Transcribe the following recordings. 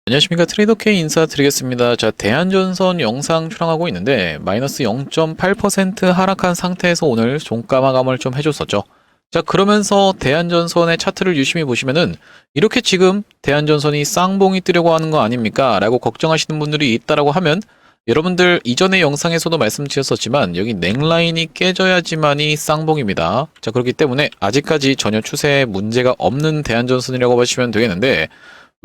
안녕하십니까. 트레이더K 인사드리겠습니다. 자, 대한전선 영상 촬영하고 있는데 마이너스 0.8% 하락한 상태에서 오늘 종가 마감을 좀 해줬었죠. 자, 그러면서 대한전선의 차트를 유심히 보시면은 이렇게 지금 대한전선이 쌍봉이 뜨려고 하는 거 아닙니까? 라고 걱정하시는 분들이 있다라고 하면 여러분들 이전의 영상에서도 말씀드렸었지만 여기 넥라인이 깨져야지만이 쌍봉입니다. 자, 그렇기 때문에 아직까지 전혀 추세에 문제가 없는 대한전선이라고 보시면 되겠는데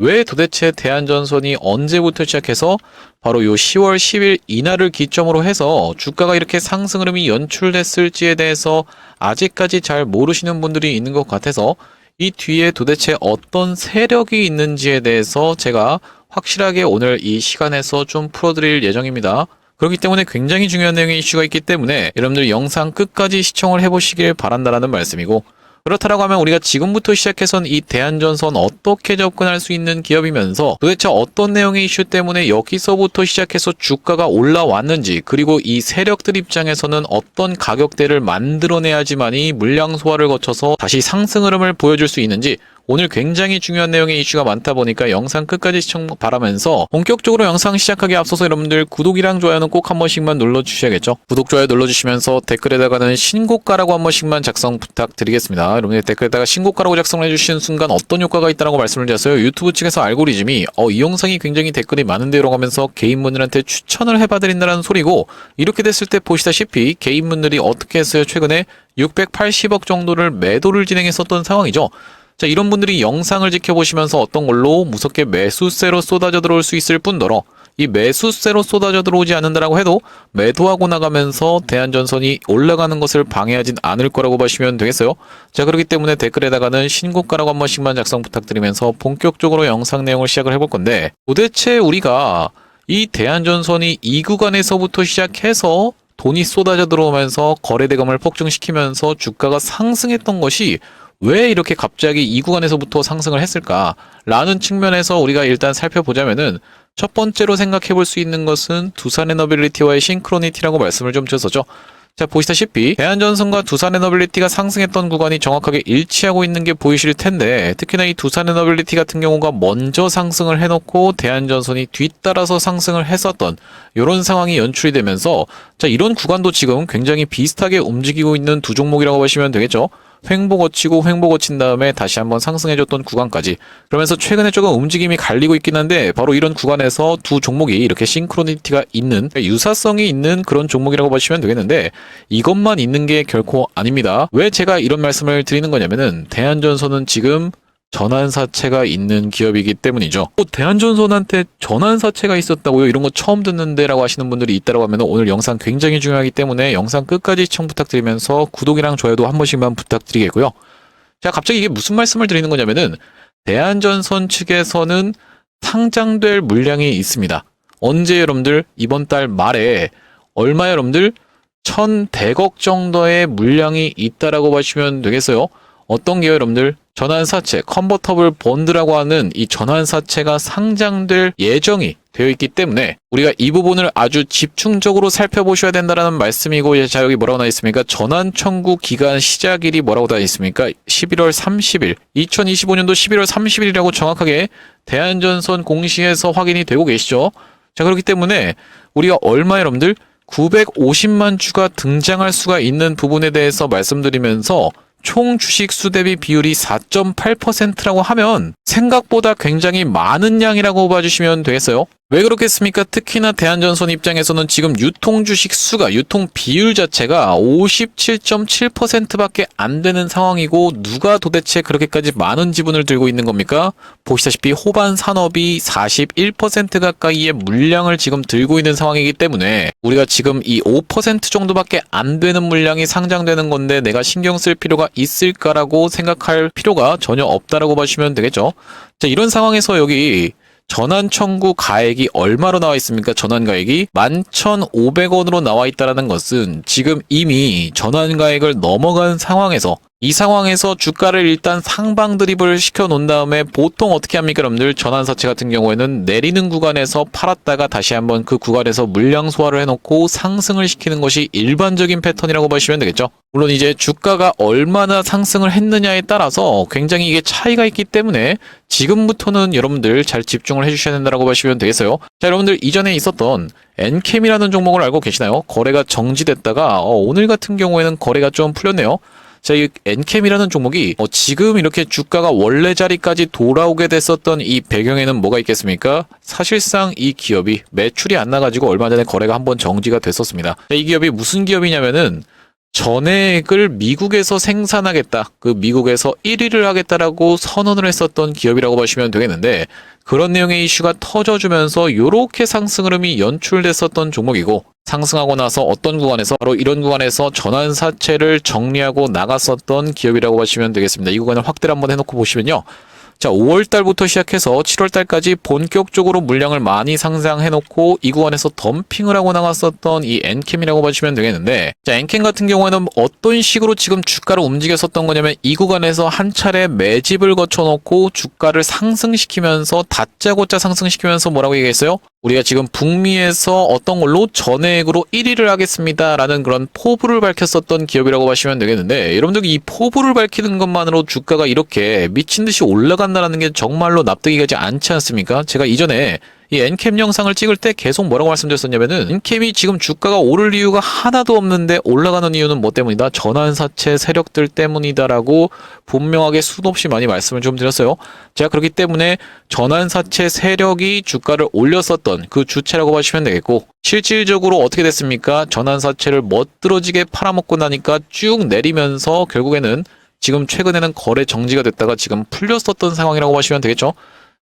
왜 도대체 대한전선이 언제부터 시작해서 바로 요 10월 10일 이날을 기점으로 해서 주가가 이렇게 상승 흐름이 연출됐을지에 대해서 아직까지 잘 모르시는 분들이 있는 것 같아서 이 뒤에 도대체 어떤 세력이 있는지에 대해서 제가 확실하게 오늘 이 시간에서 좀 풀어드릴 예정입니다. 그렇기 때문에 굉장히 중요한 내용의 이슈가 있기 때문에 여러분들 영상 끝까지 시청을 해보시길 바란다라는 말씀이고, 그렇다라고 하면 우리가 지금부터 시작해선 이 대한전선 어떻게 접근할 수 있는 기업이면서 도대체 어떤 내용의 이슈 때문에 여기서부터 시작해서 주가가 올라왔는지, 그리고 이 세력들 입장에서는 어떤 가격대를 만들어내야지만이 물량 소화를 거쳐서 다시 상승 흐름을 보여줄 수 있는지, 오늘 굉장히 중요한 내용의 이슈가 많다 보니까 영상 끝까지 시청 바라면서 본격적으로 영상 시작하기 앞서서 여러분들 구독이랑 좋아요는 꼭 한 번씩만 눌러주셔야겠죠. 구독, 좋아요 눌러주시면서 댓글에다가는 신고가라고 한 번씩만 작성 부탁드리겠습니다. 여러분들 댓글에다가 신고가라고 작성을 해주시는 순간 어떤 효과가 있다고 말씀을 드렸어요. 유튜브 측에서 알고리즘이 이 영상이 굉장히 댓글이 많은데요 하면서 개인분들한테 추천을 해봐드린다는 소리고, 이렇게 됐을 때 보시다시피 개인분들이 어떻게 했어요? 최근에 680억 정도를 매도를 진행했었던 상황이죠. 자, 이런 분들이 영상을 지켜보시면서 어떤 걸로 무섭게 매수세로 쏟아져 들어올 수 있을 뿐더러 이 매수세로 쏟아져 들어오지 않는다라고 해도 매도하고 나가면서 대한전선이 올라가는 것을 방해하진 않을 거라고 보시면 되겠어요. 자, 그렇기 때문에 댓글에다가는 신고가라고 한 번씩만 작성 부탁드리면서 본격적으로 영상 내용을 시작을 해볼 건데, 도대체 우리가 이 대한전선이 이 구간에서부터 시작해서 돈이 쏟아져 들어오면서 거래대금을 폭증시키면서 주가가 상승했던 것이 왜 이렇게 갑자기 이 구간에서부터 상승을 했을까라는 측면에서 우리가 일단 살펴보자면은, 첫 번째로 생각해 볼 수 있는 것은 두산에너빌리티와의 싱크로니티라고 말씀을 좀 드렸었죠. 자, 보시다시피 대한전선과 두산에너빌리티가 상승했던 구간이 정확하게 일치하고 있는 게 보이실 텐데, 특히나 이 두산에너빌리티 같은 경우가 먼저 상승을 해놓고 대한전선이 뒤따라서 상승을 했었던 이런 상황이 연출이 되면서, 자, 이런 구간도 지금 굉장히 비슷하게 움직이고 있는 두 종목이라고 보시면 되겠죠. 횡보 거치고 횡보 거친 다음에 다시 한번 상승해줬던 구간까지, 그러면서 최근에 조금 움직임이 갈리고 있긴 한데 바로 이런 구간에서 두 종목이 이렇게 싱크로니티가 있는, 유사성이 있는 그런 종목이라고 보시면 되겠는데, 이것만 있는 게 결코 아닙니다. 왜 제가 이런 말씀을 드리는 거냐면은 대한전선은 지금 전환사채가 있는 기업이기 때문이죠. 대한전선한테 전환사채가 있었다고요? 이런 거 처음 듣는데 라고 하시는 분들이 있다고 하면 오늘 영상 굉장히 중요하기 때문에 영상 끝까지 시청 부탁드리면서 구독이랑 좋아요도 한 번씩만 부탁드리겠고요. 자, 갑자기 이게 무슨 말씀을 드리는 거냐면은 대한전선 측에서는 상장될 물량이 있습니다. 언제 여러분들? 이번 달 말에 얼마 여러분들? 1,100억 정도의 물량이 있다라고 보시면 되겠어요. 어떤 게 여러분들? 전환사채, 컨버터블 본드라고 하는 이 전환사채가 상장될 예정이 되어 있기 때문에 우리가 이 부분을 아주 집중적으로 살펴보셔야 된다는 말씀이고, 자, 여기 뭐라고 나와 있습니까? 전환 청구 기간 시작일이 뭐라고 나와 있습니까? 11월 30일, 2025년도 11월 30일이라고 정확하게 대한전선 공시에서 확인이 되고 계시죠? 자, 그렇기 때문에 우리가 얼마 여러분들? 950만 주가 등장할 수가 있는 부분에 대해서 말씀드리면서, 총 주식 수 대비 비율이 4.8%라고 하면 생각보다 굉장히 많은 양이라고 봐주시면 되겠어요. 왜 그렇겠습니까? 특히나 대한전선 입장에서는 지금 유통 주식 수가, 유통 비율 자체가 57.7%밖에 안 되는 상황이고, 누가 도대체 그렇게까지 많은 지분을 들고 있는 겁니까? 보시다시피 호반 산업이 41% 가까이의 물량을 지금 들고 있는 상황이기 때문에 우리가 지금 이 5% 정도밖에 안 되는 물량이 상장되는 건데 내가 신경 쓸 필요가 있을까라고 생각할 필요가 전혀 없다라고 보시면 되겠죠. 자, 이런 상황에서 여기 전환 청구 가액이 얼마로 나와 있습니까? 전환 가액이 11,500원으로 나와 있다는 것은 지금 이미 전환 가액을 넘어간 상황에서 이 상황에서 주가를 일단 상방 드립을 시켜 놓은 다음에 보통 어떻게 합니까, 여러분들? 전환사채 같은 경우에는 내리는 구간에서 팔았다가 다시 한번 그 구간에서 물량 소화를 해놓고 상승을 시키는 것이 일반적인 패턴이라고 보시면 되겠죠. 물론 이제 주가가 얼마나 상승을 했느냐에 따라서 굉장히 이게 차이가 있기 때문에 지금부터는 여러분들 잘 집중을 해주셔야 된다고 보시면 되겠어요. 자, 여러분들 이전에 있었던 엔캠이라는 종목을 알고 계시나요? 거래가 정지됐다가 오늘 같은 경우에는 거래가 좀 풀렸네요. 자, 이 엔캠이라는 종목이 지금 이렇게 주가가 원래 자리까지 돌아오게 됐었던 이 배경에는 뭐가 있겠습니까? 사실상 이 기업이 매출이 안 나가지고 얼마 전에 거래가 한번 정지가 됐었습니다. 자, 이 기업이 무슨 기업이냐면은 전액을 미국에서 생산하겠다, 그 미국에서 1위를 하겠다라고 선언을 했었던 기업이라고 보시면 되겠는데, 그런 내용의 이슈가 터져주면서 요렇게 상승 흐름이 연출됐었던 종목이고, 상승하고 나서 어떤 구간에서 바로 이런 구간에서 전환사채를 정리하고 나갔었던 기업이라고 보시면 되겠습니다. 이 구간을 확대를 한번 해놓고 보시면요, 자, 5월달부터 시작해서 7월달까지 본격적으로 물량을 많이 상장해놓고 이 구간에서 덤핑을 하고 나갔었던 이 엔캠이라고 보시면 되겠는데, 자, 엔캠 같은 경우에는 어떤 식으로 지금 주가를 움직였었던 거냐면 이 구간에서 한 차례 매집을 거쳐놓고 주가를 상승시키면서 다짜고짜 상승시키면서 뭐라고 얘기했어요? 우리가 지금 북미에서 어떤 걸로 전액으로 1위를 하겠습니다라는 그런 포부를 밝혔었던 기업이라고 보시면 되겠는데, 여러분들 이 포부를 밝히는 것만으로 주가가 이렇게 미친 듯이 올라간다는 게 정말로 납득이 가지 않지 않습니까? 제가 이전에 이 엔캠 영상을 찍을 때 계속 뭐라고 말씀드렸었냐면은, 엔캠이 지금 주가가 오를 이유가 하나도 없는데 올라가는 이유는 뭐 때문이다? 전환사채 세력들 때문이다라고 분명하게 수도 없이 많이 말씀을 좀 드렸어요. 제가 그렇기 때문에 전환사채 세력이 주가를 올렸었던 그 주체라고 보시면 되겠고, 실질적으로 어떻게 됐습니까? 전환사채를 멋들어지게 팔아먹고 나니까 쭉 내리면서 결국에는 지금 최근에는 거래 정지가 됐다가 지금 풀렸었던 상황이라고 보시면 되겠죠.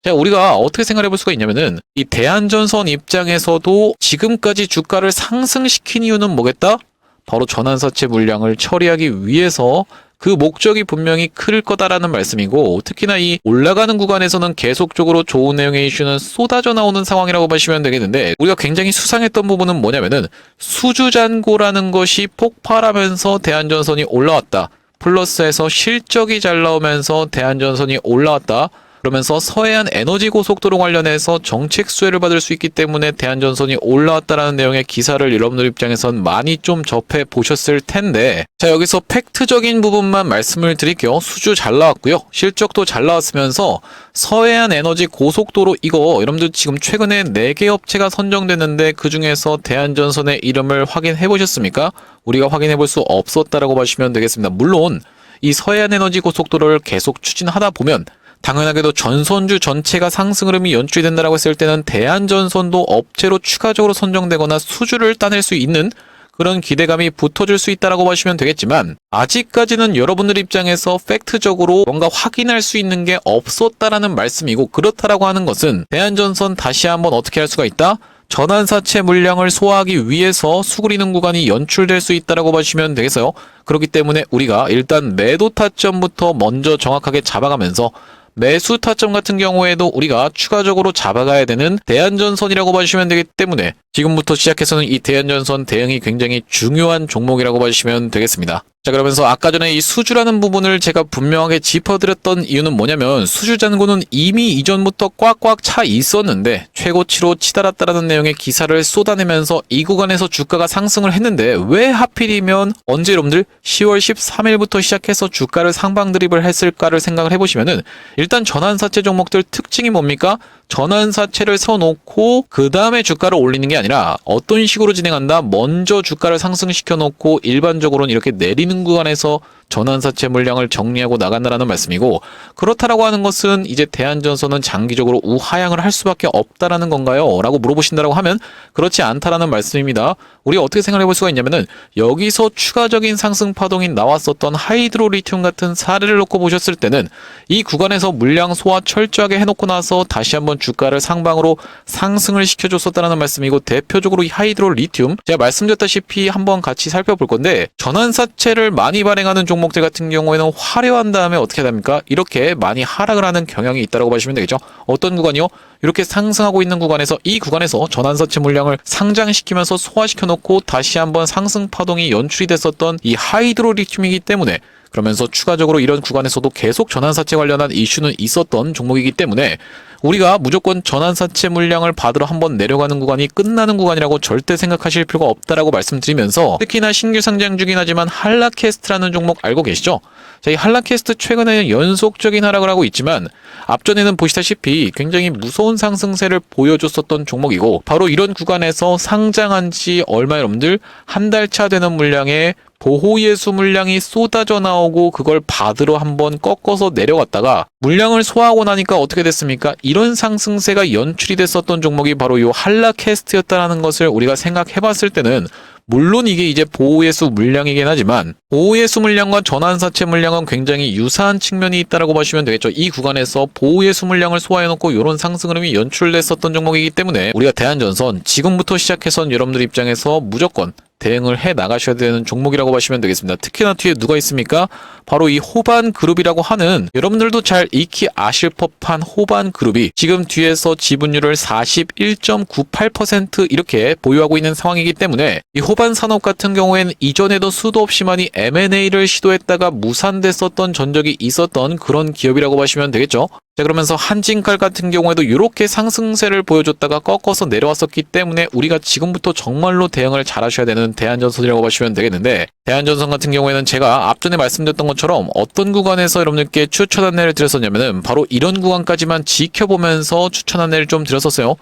자, 우리가 어떻게 생각해 볼 수가 있냐면은, 이 대한전선 입장에서도 지금까지 주가를 상승시킨 이유는 뭐겠다? 바로 전환사채 물량을 처리하기 위해서 그 목적이 분명히 클 거다라는 말씀이고, 특히나 이 올라가는 구간에서는 계속적으로 좋은 내용의 이슈는 쏟아져 나오는 상황이라고 보시면 되겠는데, 우리가 굉장히 수상했던 부분은 뭐냐면은 수주잔고라는 것이 폭발하면서 대한전선이 올라왔다, 플러스해서 실적이 잘 나오면서 대한전선이 올라왔다, 그러면서 서해안 에너지 고속도로 관련해서 정책 수혜를 받을 수 있기 때문에 대한전선이 올라왔다라는 내용의 기사를 여러분들 입장에선 많이 좀 접해 보셨을 텐데, 자, 여기서 팩트적인 부분만 말씀을 드릴게요. 수주 잘 나왔고요, 실적도 잘 나왔으면서 서해안 에너지 고속도로 이거 여러분들 지금 최근에 4개 업체가 선정됐는데 그 중에서 대한전선의 이름을 확인해 보셨습니까? 우리가 확인해 볼 수 없었다라고 보시면 되겠습니다. 물론 이 서해안 에너지 고속도로를 계속 추진하다 보면 당연하게도 전선주 전체가 상승 흐름이 연출이 된다고 했을 때는 대한전선도 업체로 추가적으로 선정되거나 수주를 따낼 수 있는 그런 기대감이 붙어줄 수 있다고 보시면 되겠지만, 아직까지는 여러분들 입장에서 팩트적으로 뭔가 확인할 수 있는 게 없었다라는 말씀이고, 그렇다라고 하는 것은 대한전선 다시 한번 어떻게 할 수가 있다? 전환사채 물량을 소화하기 위해서 수그리는 구간이 연출될 수 있다고 보시면 되겠어요. 그렇기 때문에 우리가 일단 매도 타점부터 먼저 정확하게 잡아가면서, 매수 타점 같은 경우에도 우리가 추가적으로 잡아가야 되는 대한전선이라고 봐주시면 되기 때문에 지금부터 시작해서는 이 대한전선 대응이 굉장히 중요한 종목이라고 봐주시면 되겠습니다. 자, 그러면서 아까 전에 이 수주라는 부분을 제가 분명하게 짚어드렸던 이유는 뭐냐면, 수주 잔고는 이미 이전부터 꽉꽉 차 있었는데 최고치로 치달았다라는 내용의 기사를 쏟아내면서 이 구간에서 주가가 상승을 했는데, 왜 하필이면 언제 여러분들 10월 13일부터 시작해서 주가를 상방 드립을 했을까를 생각을 해보시면은, 일단 전환사채 종목들 특징이 뭡니까? 전환사채를 서놓고 그 다음에 주가를 올리는 게 아니라 어떤 식으로 진행한다? 먼저 주가를 상승시켜 놓고 일반적으로는 이렇게 내리는 구간에서 전환사채 물량을 정리하고 나간다라는 말씀이고, 그렇다라고 하는 것은 이제 대한전선은 장기적으로 우하향을 할 수밖에 없다라는 건가요? 라고 물어보신다라고 하면 그렇지 않다라는 말씀입니다. 우리가 어떻게 생각해 볼 수가 있냐면은, 여기서 추가적인 상승 파동이 나왔었던 하이드로리튬 같은 사례를 놓고 보셨을 때는 이 구간에서 물량 소화 철저하게 해놓고 나서 다시 한번 주가를 상방으로 상승을 시켜줬었다는 말씀이고, 대표적으로 이 하이드로리튬 제가 말씀드렸다시피 한번 같이 살펴볼 건데, 전환사채를 많이 발행하는 종목들 같은 경우에는 화려한 다음에 어떻게 됩니까? 이렇게 많이 하락을 하는 경향이 있다고 보시면 되겠죠. 어떤 구간이요? 이렇게 상승하고 있는 구간에서 이 구간에서 전환사채 물량을 상장시키면서 소화시켜 놓고 다시 한번 상승 파동이 연출이 됐었던 이 하이드로리튬이기 때문에 그러면서 추가적으로 이런 구간에서도 계속 전환사채 관련한 이슈는 있었던 종목이기 때문에 우리가 무조건 전환사채 물량을 받으러 한번 내려가는 구간이 끝나는 구간이라고 절대 생각하실 필요가 없다라고 말씀드리면서, 특히나 신규 상장 중이긴 하지만 한라캐스트라는 종목 알고 계시죠? 자, 이 한라캐스트 최근에는 연속적인 하락을 하고 있지만 앞전에는 보시다시피 굉장히 무서운 상승세를 보여줬었던 종목이고, 바로 이런 구간에서 상장한 지 얼마 여러분들 한 달 차 되는 물량에 보호예수 물량이 쏟아져 나오고 그걸 받으러 한번 꺾어서 내려갔다가 물량을 소화하고 나니까 어떻게 됐습니까? 이런 상승세가 연출이 됐었던 종목이 바로 이 한라캐스트였다라는 것을 우리가 생각해 봤을 때는, 물론 이게 이제 보호예수 물량이긴 하지만 보호예수 물량과 전환사채 물량은 굉장히 유사한 측면이 있다라고 보시면 되겠죠. 이 구간에서 보호예수 물량을 소화해놓고 이런 상승 흐름이 연출됐었던 종목이기 때문에 우리가 대한전선 지금부터 시작해서 여러분들 입장에서 무조건 대응을 해 나가셔야 되는 종목이라고 보시면 되겠습니다. 특히나 뒤에 누가 있습니까? 바로 이 호반그룹이라고 하는, 여러분들도 잘 익히 아실 법한 호반그룹이 지금 뒤에서 지분율을 41.98% 이렇게 보유하고 있는 상황이기 때문에, 이 호반산업 같은 경우에는 이전에도 수도 없이 많이 M&A를 시도했다가 무산됐었던 전적이 있었던 그런 기업이라고 보시면 되겠죠. 자, 그러면서 한진칼 같은 경우에도 이렇게 상승세를 보여줬다가 꺾어서 내려왔었기 때문에 우리가 지금부터 정말로 대응을 잘 하셔야 되는 대한전선이라고 보시면 되겠는데, 대한전선 같은 경우에는 제가 앞전에 말씀드렸던 것처럼 어떤 구간에서 여러분들께 추천 안내를 드렸었냐면은 바로 이런 구간까지만 지켜보면서 추천 안내를 좀 드렸었어요.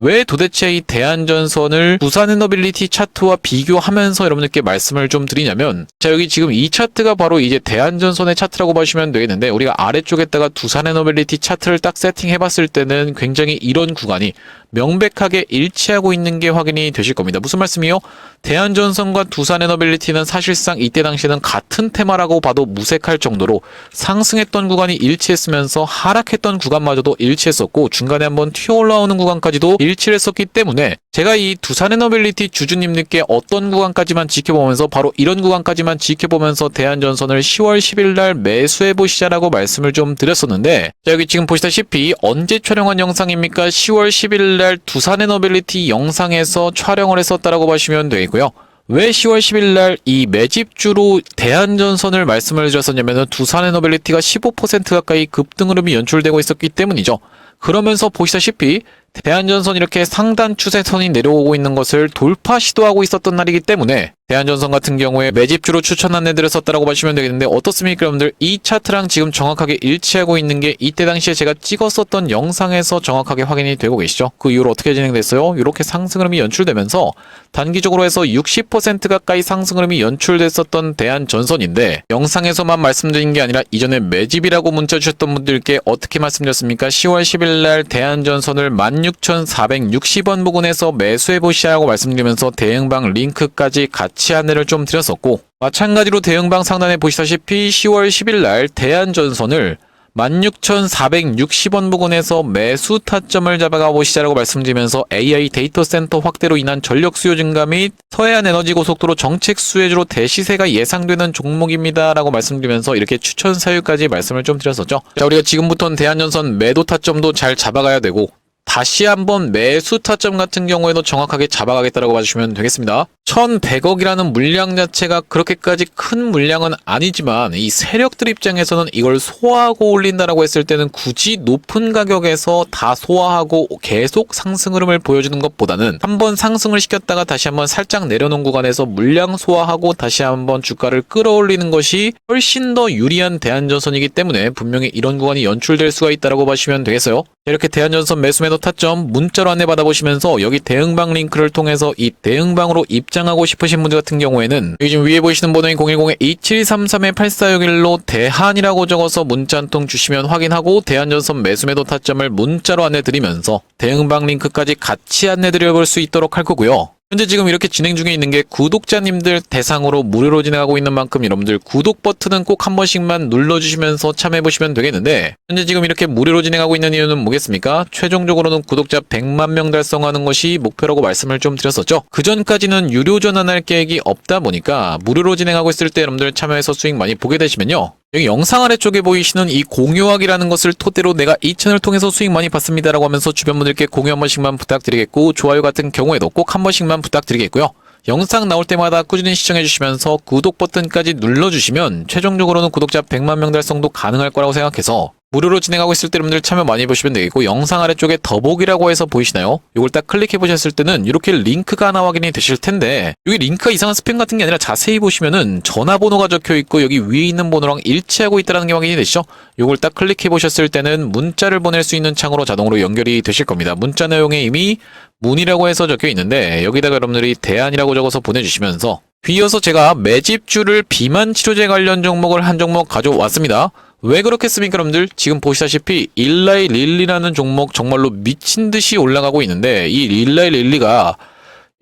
왜 도대체 이 대한전선을 두산에너빌리티 차트와 비교하면서 여러분들께 말씀을 좀 드리냐면, 자, 여기 지금 이 차트가 바로 이제 대한전선의 차트라고 보시면 되겠는데, 우리가 아래쪽에다가 두산에너빌리티 차트를 딱 세팅해 봤을 때는 굉장히 이런 구간이 명백하게 일치하고 있는 게 확인이 되실 겁니다. 무슨 말씀이요? 대한전선과 두산에너빌리티는 사실상 이때 당시에는 같은 테마라고 봐도 무색할 정도로 상승했던 구간이 일치했으면서 하락했던 구간마저도 일치했었고, 중간에 한번 튀어 올라오는 구간까지도 일치를 했었기 때문에 제가 이 두산에너빌리티 주주님들께 어떤 구간까지만 지켜보면서, 바로 이런 구간까지만 지켜보면서 대한전선을 10월 10일 날 매수해 보시자라고 말씀을 좀 드렸었는데, 자, 여기 지금 보시다시피 언제 촬영한 영상입니까? 10월 10일 날 두산에너빌리티 영상에서 촬영을 했었다라고 보시면 되겠고요. 왜 10월 10일 날 이 매집주로 대한전선을 말씀을 드렸었냐면은 두산에너빌리티가 15% 가까이 급등 흐름이 연출되고 있었기 때문이죠. 그러면서 보시다시피 대한전선 이렇게 상단 추세선이 내려오고 있는 것을 돌파 시도하고 있었던 날이기 때문에 대한전선 같은 경우에 매집주로 추천 안내드렸었다라고 보시면 되겠는데, 어떻습니까 여러분들? 이 차트랑 지금 정확하게 일치하고 있는 게 이때 당시에 제가 찍었었던 영상에서 정확하게 확인이 되고 계시죠. 그 이후로 어떻게 진행됐어요? 이렇게 상승 흐름이 연출되면서 단기적으로 해서 60% 가까이 상승 흐름이 연출됐었던 대한전선인데, 영상에서만 말씀드린 게 아니라 이전에 매집이라고 문자 주셨던 분들께 어떻게 말씀드렸습니까? 10월 10일 날 대한전선을 16,460원 부근에서 매수해보시라고 말씀드리면서 대응방 링크까지 같이 안내를 좀 드렸었고, 마찬가지로 대응방 상단에 보시다시피 10월 10일 날 대한전선을 16,460원 부근에서 매수 타점을 잡아가 보시자라고 말씀드리면서 AI 데이터 센터 확대로 인한 전력 수요 증가 및 서해안 에너지 고속도로 정책 수혜주로 대시세가 예상되는 종목입니다 라고 말씀드리면서 이렇게 추천 사유까지 말씀을 좀 드렸었죠. 자, 우리가 지금부터는 대한전선 매도 타점도 잘 잡아가야 되고, 다시 한번 매수 타점 같은 경우에도 정확하게 잡아가겠다라고 봐주시면 되겠습니다. 1,100억이라는 물량 자체가 그렇게까지 큰 물량은 아니지만 이 세력들 입장에서는 이걸 소화하고 올린다라고 했을 때는 굳이 높은 가격에서 다 소화하고 계속 상승 흐름을 보여주는 것보다는 한번 상승을 시켰다가 다시 한번 살짝 내려놓은 구간에서 물량 소화하고 다시 한번 주가를 끌어올리는 것이 훨씬 더 유리한 대한전선이기 때문에 분명히 이런 구간이 연출될 수가 있다라고 보시면 되겠어요. 이렇게 대한전선 매수 매도 타점 문자로 안내 받아보시면서 여기 대응방 링크를 통해서 이 대응방으로 입장하고 싶으신 분들 같은 경우에는 여기 지금 위에 보이시는 번호인 010-2733-8461로 대한이라고 적어서 문자 한 통 주시면 확인하고 대한전선 매수 매도 타점을 문자로 안내 드리면서 대응방 링크까지 같이 안내 드려볼 수 있도록 할 거고요. 현재 지금 이렇게 진행 중에 있는 게 구독자님들 대상으로 무료로 진행하고 있는 만큼 여러분들 구독 버튼은 꼭 한 번씩만 눌러주시면서 참여해보시면 되겠는데, 현재 지금 이렇게 무료로 진행하고 있는 이유는 뭐겠습니까? 최종적으로는 구독자 100만 명 달성하는 것이 목표라고 말씀을 좀 드렸었죠. 그전까지는 유료 전환할 계획이 없다 보니까 무료로 진행하고 있을 때 여러분들 참여해서 수익 많이 보게 되시면요, 여기 영상 아래쪽에 보이시는 이 공유하기라는 것을 토대로 내가 이 채널을 통해서 수익 많이 받습니다라고 하면서 주변 분들께 공유 한 번씩만 부탁드리겠고, 좋아요 같은 경우에도 꼭 한 번씩만 부탁드리겠고요. 영상 나올 때마다 꾸준히 시청해주시면서 구독 버튼까지 눌러주시면 최종적으로는 구독자 100만 명 달성도 가능할 거라고 생각해서 무료로 진행하고 있을 때 여러분들 참여 많이 해보시면 되겠고, 영상 아래쪽에 더보기라고 해서 보이시나요? 이걸 딱 클릭해 보셨을 때는 이렇게 링크가 하나 확인이 되실 텐데, 여기 링크가 이상한 스팸 같은 게 아니라 자세히 보시면은 전화번호가 적혀 있고 여기 위에 있는 번호랑 일치하고 있다는 게 확인이 되시죠? 이걸 딱 클릭해 보셨을 때는 문자를 보낼 수 있는 창으로 자동으로 연결이 되실 겁니다. 문자 내용에 이미 문의라고 해서 적혀 있는데 여기다가 여러분들이 대안이라고 적어서 보내주시면서, 뒤이어서 제가 매집주를 비만 치료제 관련 종목을 한 종목 가져왔습니다. 왜 그렇겠습니까, 여러분들? 지금 보시다시피 일라이 릴리라는 종목 정말로 미친듯이 올라가고 있는데, 이 일라이 릴리가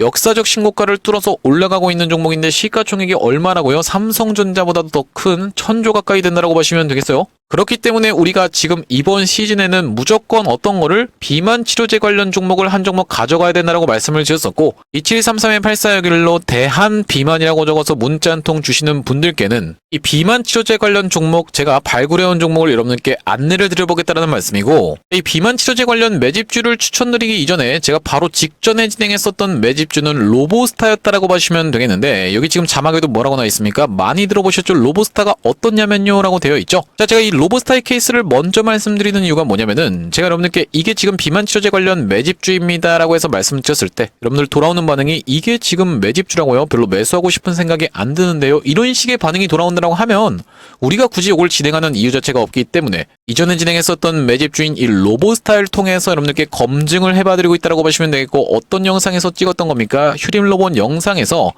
역사적 신고가를 뚫어서 올라가고 있는 종목인데 시가총액이 얼마라고요? 삼성전자보다도 더 큰 1000조 가까이 된다라고 보시면 되겠어요. 그렇기 때문에 우리가 지금 이번 시즌에는 무조건 어떤 거를 비만 치료제 관련 종목을 한 종목 가져가야 된다라고 말씀을 드렸었고, 2733-8461로 대한 비만이라고 적어서 문자 한 통 주시는 분들께는 이 비만 치료제 관련 종목 제가 발굴해온 종목을 여러분들께 안내를 드려보겠다는 말씀이고, 이 비만 치료제 관련 매집주를 추천드리기 이전에 제가 바로 직전에 진행했었던 매집주는 로보스타였다라고 보시면 되겠는데, 여기 지금 자막에도 뭐라고 나와 있습니까? 많이 들어보셨죠? 로보스타가 어떻냐면요 라고 되어 있죠. 자, 제가 이 로보스타의 케이스를 먼저 말씀드리는 이유가 뭐냐면은, 제가 여러분들께 이게 지금 비만 치료제 관련 매집주입니다 라고 해서 말씀드렸을 때 여러분들 돌아오는 반응이 이게 지금 매집주라고요? 별로 매수하고 싶은 생각이 안 드는데요? 이런 식의 반응이 돌아온다라고 하면 우리가 굳이 이걸 진행하는 이유 자체가 없기 때문에 이전에 진행했었던 매집주인 이 로보스타를 통해서 여러분들께 검증을 해봐드리고 있다고 보시면 되겠고, 어떤 영상에서 찍었던 겁니까? 휴림로봇 영상에서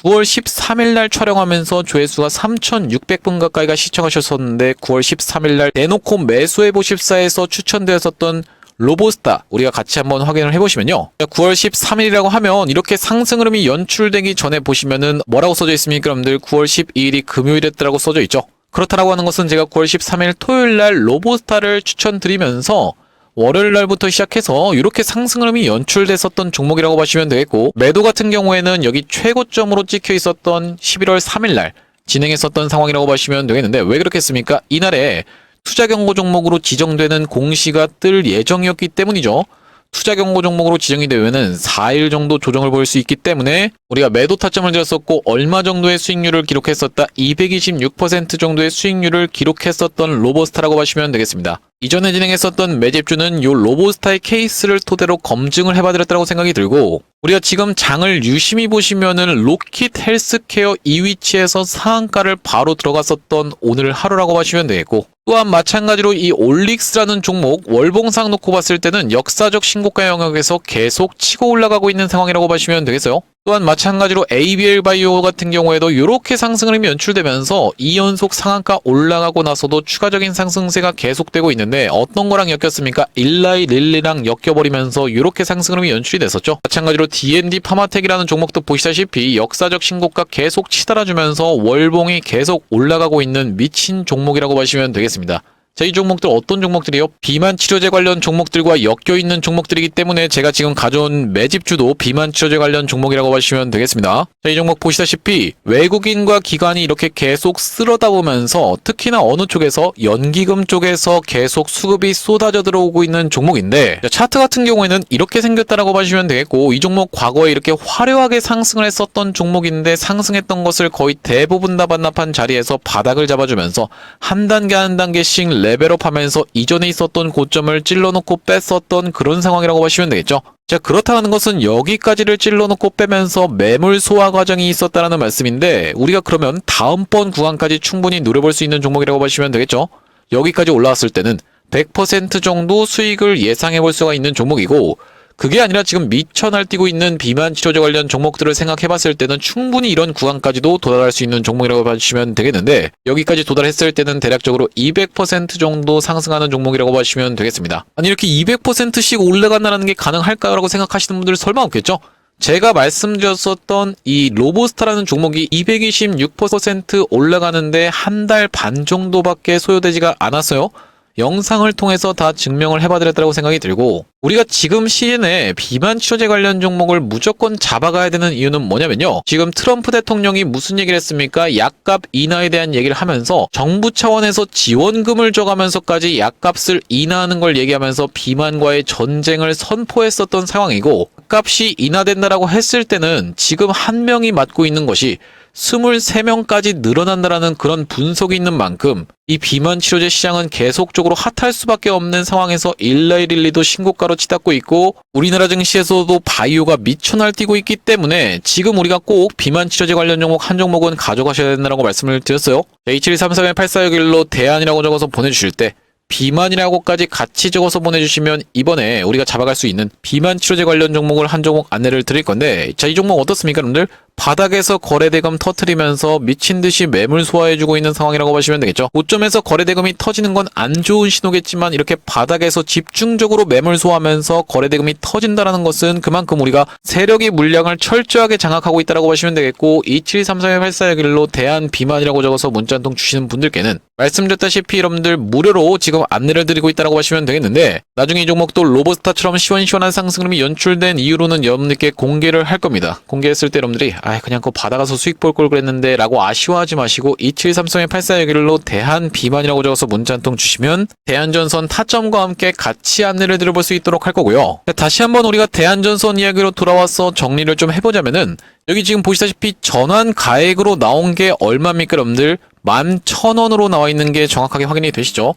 9월 13일 날 촬영하면서 조회수가 3,600분 가까이가 시청하셨었는데, 9월 13일 날 대놓고 매수해보십사에서 추천되었었던 로보스타 우리가 같이 한번 확인을 해보시면요, 9월 13일이라고 하면 이렇게 상승 흐름이 연출되기 전에 보시면은 뭐라고 써져 있습니까, 여러분들? 9월 12일이 금요일이었다라고 써져 있죠. 그렇다라고 하는 것은 제가 9월 13일 토요일 날 로보스타를 추천드리면서 월요일 날부터 시작해서 이렇게 상승 흐름이 연출됐었던 종목이라고 보시면 되겠고, 매도 같은 경우에는 여기 최고점으로 찍혀 있었던 11월 3일 날 진행했었던 상황이라고 보시면 되겠는데, 왜 그렇겠습니까? 이날에 투자 경고 종목으로 지정되는 공시가 뜰 예정이었기 때문이죠. 투자 경고 종목으로 지정이 되면은 4일 정도 조정을 보일 수 있기 때문에 우리가 매도 타점을 들었었고, 얼마 정도의 수익률을 기록했었다? 226% 정도의 수익률을 기록했었던 로보스타라고 보시면 되겠습니다. 이전에 진행했었던 매집주는 요 로보스타의 케이스를 토대로 검증을 해봐드렸다고 생각이 들고, 우리가 지금 장을 유심히 보시면은 로킷 헬스케어 이 위치에서 상한가를 바로 들어갔었던 오늘 하루라고 보시면 되겠고, 또한 마찬가지로 이 올릭스라는 종목 월봉상 놓고 봤을 때는 역사적 신고가 영역에서 계속 치고 올라가고 있는 상황이라고 보시면 되겠어요. 또한 마찬가지로 ABL 바이오 같은 경우에도 이렇게 상승 흐름이 연출되면서 2연속 상한가 올라가고 나서도 추가적인 상승세가 계속되고 있는데, 어떤 거랑 엮였습니까? 일라이 릴리랑 엮여버리면서 이렇게 상승 흐름이 연출이 됐었죠. 마찬가지로 D&D 파마텍이라는 종목도 보시다시피 역사적 신고가 계속 치달아주면서 월봉이 계속 올라가고 있는 미친 종목이라고 보시면 되겠습니다. 자, 이 종목들 어떤 종목들이요? 비만 치료제 관련 종목들과 엮여있는 종목들이기 때문에 제가 지금 가져온 매집주도 비만 치료제 관련 종목이라고 보시면 되겠습니다. 자, 이 종목 보시다시피 외국인과 기관이 이렇게 계속 쓸어다 보면서 특히나 어느 쪽에서 연기금 쪽에서 계속 수급이 쏟아져 들어오고 있는 종목인데, 자, 차트 같은 경우에는 이렇게 생겼다라고 보시면 되겠고, 이 종목 과거에 이렇게 화려하게 상승을 했었던 종목인데 상승했던 것을 거의 대부분 다 반납한 자리에서 바닥을 잡아주면서 한 단계 한 단계씩 레벨업하면서 이전에 있었던 고점을 찔러놓고 뺐었던 그런 상황이라고 보시면 되겠죠. 자, 그렇다는 것은 여기까지를 찔러놓고 빼면서 매물 소화 과정이 있었다는 말씀인데, 우리가 그러면 다음번 구간까지 충분히 노려볼 수 있는 종목이라고 보시면 되겠죠. 여기까지 올라왔을 때는 100% 정도 수익을 예상해 볼 수가 있는 종목이고, 그게 아니라 지금 미쳐 날뛰고 있는 비만 치료제 관련 종목들을 생각해 봤을 때는 충분히 이런 구간까지도 도달할 수 있는 종목이라고 봐주시면 되겠는데, 여기까지 도달했을 때는 대략적으로 200% 정도 상승하는 종목이라고 봐주시면 되겠습니다. 아니, 이렇게 200%씩 올라간다는 게 가능할까라고 생각하시는 분들 설마 없겠죠? 제가 말씀드렸었던 이 로보스타라는 종목이 226% 올라가는데 한 달 반 정도밖에 소요되지가 않았어요. 영상을 통해서 다 증명을 해봐드렸다고 생각이 들고, 우리가 지금 시즌에 비만 치료제 관련 종목을 무조건 잡아가야 되는 이유는 뭐냐면요, 지금 트럼프 대통령이 무슨 얘기를 했습니까? 약값 인하에 대한 얘기를 하면서 정부 차원에서 지원금을 줘가면서까지 약값을 인하하는 걸 얘기하면서 비만과의 전쟁을 선포했었던 상황이고, 약값이 인하된다라고 했을 때는 지금 한 명이 맡고 있는 것이 23명까지 늘어난다라는 그런 분석이 있는 만큼 이 비만 치료제 시장은 계속적으로 핫할 수밖에 없는 상황에서 일라이릴리도 신고가로 치닫고 있고 우리나라 증시에서도 바이오가 미쳐 날뛰고 있기 때문에 지금 우리가 꼭 비만 치료제 관련 종목 한 종목은 가져가셔야 된다고 말씀을 드렸어요. 2733-8461로 대안이라고 적어서 보내주실 때 비만이라고까지 같이 적어서 보내주시면 이번에 우리가 잡아갈 수 있는 비만 치료제 관련 종목을 한 종목 안내를 드릴 건데, 자, 이 종목 어떻습니까, 여러분들? 바닥에서 거래대금 터트리면서 미친듯이 매물 소화해주고 있는 상황이라고 보시면 되겠죠. 고점에서 거래대금이 터지는 건 안 좋은 신호겠지만 이렇게 바닥에서 집중적으로 매물 소화하면서 거래대금이 터진다는 것은 그만큼 우리가 세력이 물량을 철저하게 장악하고 있다고 보시면 되겠고, 2733-8461로 대한 비만이라고 적어서 문자 한 통 주시는 분들께는 말씀드렸다시피 여러분들 무료로 지금 안내를 드리고 있다고 보시면 되겠는데, 나중에 이 종목도 로보스타처럼 시원시원한 상승률이 연출된 이후로는 여러분들께 공개를 할 겁니다. 공개했을 때 여러분들이 그냥 그거 받아가서 수익 볼 걸 그랬는데 라고 아쉬워하지 마시고 2733-8461로 대한 비만이라고 적어서 문자 한 통 주시면 대한전선 타점과 함께 같이 안내를 드려볼 수 있도록 할 거고요. 다시 한번 우리가 대한전선 이야기로 돌아와서 정리를 좀 해보자면은, 여기 지금 보시다시피 전환 가액으로 나온 게 얼마입니까 여러분들? 11,000원으로 나와 있는 게 정확하게 확인이 되시죠?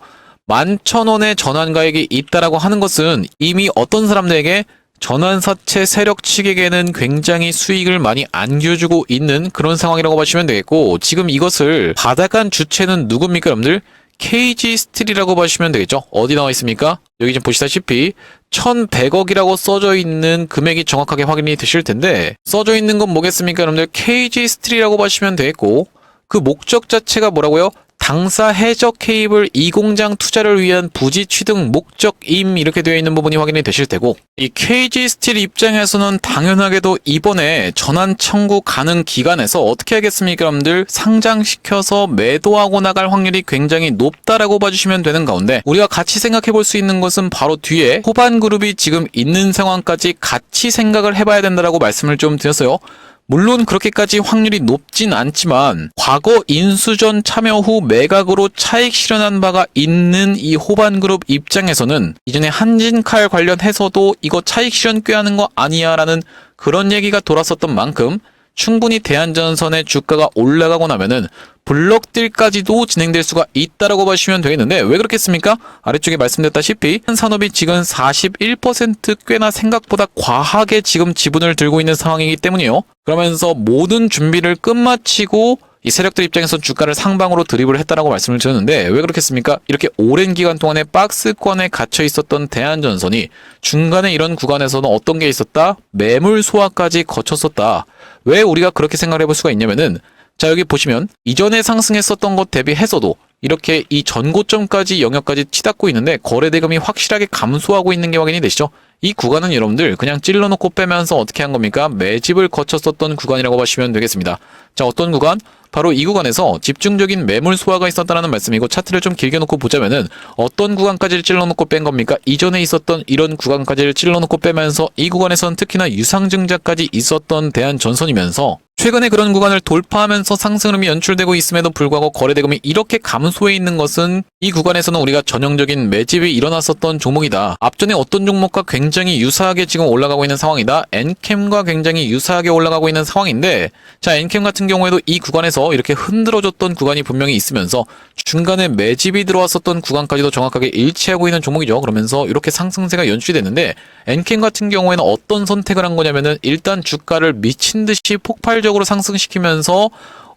11,000원의 전환 가액이 있다라고 하는 것은 이미 어떤 사람들에게 전환사채 세력 측에게는 굉장히 수익을 많이 안겨주고 있는 그런 상황이라고 보시면 되겠고, 지금 이것을 받아간 주체는 누굽니까 여러분들? KG스틸이라고 보시면 되겠죠. 어디 나와 있습니까? 여기 지금 보시다시피 1,100억이라고 써져 있는 금액이 정확하게 확인이 되실 텐데, 써져 있는 건 뭐겠습니까 여러분들? KG스틸이라고 보시면 되겠고, 그 목적 자체가 뭐라고요? 당사 해적 케이블 2공장 투자를 위한 부지 취득 목적임, 이렇게 되어 있는 부분이 확인이 되실 테고, 이 KG스틸 입장에서는 당연하게도 이번에 전환 청구 가능 기간에서 어떻게 하겠습니까 여러분들? 상장시켜서 매도하고 나갈 확률이 굉장히 높다라고 봐주시면 되는 가운데, 우리가 같이 생각해 볼 수 있는 것은 바로 뒤에 호반그룹이 지금 있는 상황까지 같이 생각을 해봐야 된다라고 말씀을 좀 드렸어요. 물론 그렇게까지 확률이 높진 않지만 과거 인수전 참여 후 매각으로 차익 실현한 바가 있는 이 호반그룹 입장에서는 이전에 한진칼 관련해서도 이거 차익 실현 꾀하는 거 아니야 라는 그런 얘기가 돌았었던 만큼 충분히 대한전선의 주가가 올라가고 나면은 블록딜까지도 진행될 수가 있다라고 보시면 되겠는데, 왜 그렇겠습니까? 아래쪽에 말씀드렸다시피 산업이 지금 41% 꽤나 생각보다 과하게 지금 지분을 들고 있는 상황이기 때문이요. 그러면서 모든 준비를 끝마치고 이 세력들 입장에서 주가를 상방으로 드립을 했다라고 말씀을 드렸는데, 왜 그렇겠습니까? 이렇게 오랜 기간 동안에 박스권에 갇혀 있었던 대한전선이 중간에 이런 구간에서는 어떤 게 있었다? 매물 소화까지 거쳤었다. 왜 우리가 그렇게 생각을 해볼 수가 있냐면은, 자, 여기 보시면 이전에 상승했었던 것 대비해서도 이렇게 이 전고점까지 영역까지 치닫고 있는데 거래대금이 확실하게 감소하고 있는 게 확인이 되시죠? 이 구간은 여러분들 그냥 찔러놓고 빼면서 어떻게 한 겁니까? 매집을 거쳤었던 구간이라고 보시면 되겠습니다. 자, 어떤 구간? 바로 이 구간에서 집중적인 매물 소화가 있었다는 말씀이고, 차트를 좀 길게 놓고 보자면은 어떤 구간까지를 찔러놓고 뺀 겁니까? 이전에 있었던 이런 구간까지를 찔러놓고 빼면서 이 구간에서는 특히나 유상증자까지 있었던 대한전선이면서 최근에 그런 구간을 돌파하면서 상승흐름이 연출되고 있음에도 불구하고 거래대금이 이렇게 감소해 있는 것은 이 구간에서는 우리가 전형적인 매집이 일어났었던 종목이다. 앞전에 어떤 종목과 굉장히 유사하게 지금 올라가고 있는 상황이다. 엔캠과 굉장히 유사하게 올라가고 있는 상황인데, 자, 엔캠 같은 경우에도 이 구간에서 이렇게 흔들어줬던 구간이 분명히 있으면서 중간에 매집이 들어왔었던 구간까지도 정확하게 일치하고 있는 종목이죠. 그러면서 이렇게 상승세가 연출이 됐는데, 엔캠 같은 경우에는 어떤 선택을 한 거냐면은 일단 주가를 미친 듯이 폭발적으로 상승시키면서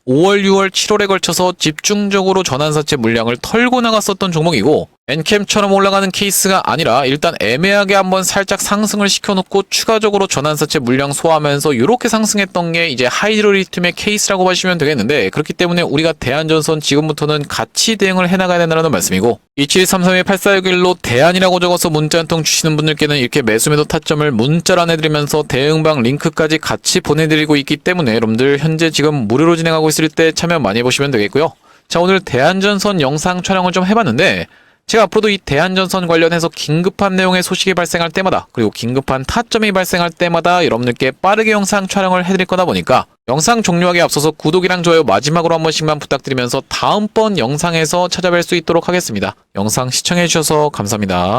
5월, 6월, 7월에 걸쳐서 집중적으로 전환사채 물량을 털고 나갔었던 종목이고, 엔캠처럼 올라가는 케이스가 아니라 일단 애매하게 한번 살짝 상승을 시켜놓고 추가적으로 전환사채 물량 소화하면서 이렇게 상승했던 게 이제 하이드로리튬의 케이스라고 보시면 되겠는데, 그렇기 때문에 우리가 대한전선 지금부터는 같이 대응을 해나가야 된다는 말씀이고, 2733-8461로 대안이라고 적어서 문자 한 통 주시는 분들께는 이렇게 매수매도 타점을 문자로 안내드리면서 대응방 링크까지 같이 보내드리고 있기 때문에 여러분들 현재 지금 무료로 진행하고 있을 때 참여 많이 해보시면 되겠고요. 자, 오늘 대한전선 영상 촬영을 좀 해봤는데, 제가 앞으로도 이 대한전선 관련해서 긴급한 내용의 소식이 발생할 때마다, 그리고 긴급한 타점이 발생할 때마다 여러분들께 빠르게 영상 촬영을 해드릴 거다 보니까 영상 종료하기 앞서서 구독이랑 좋아요 마지막으로 한 번씩만 부탁드리면서 다음번 영상에서 찾아뵐 수 있도록 하겠습니다. 영상 시청해주셔서 감사합니다.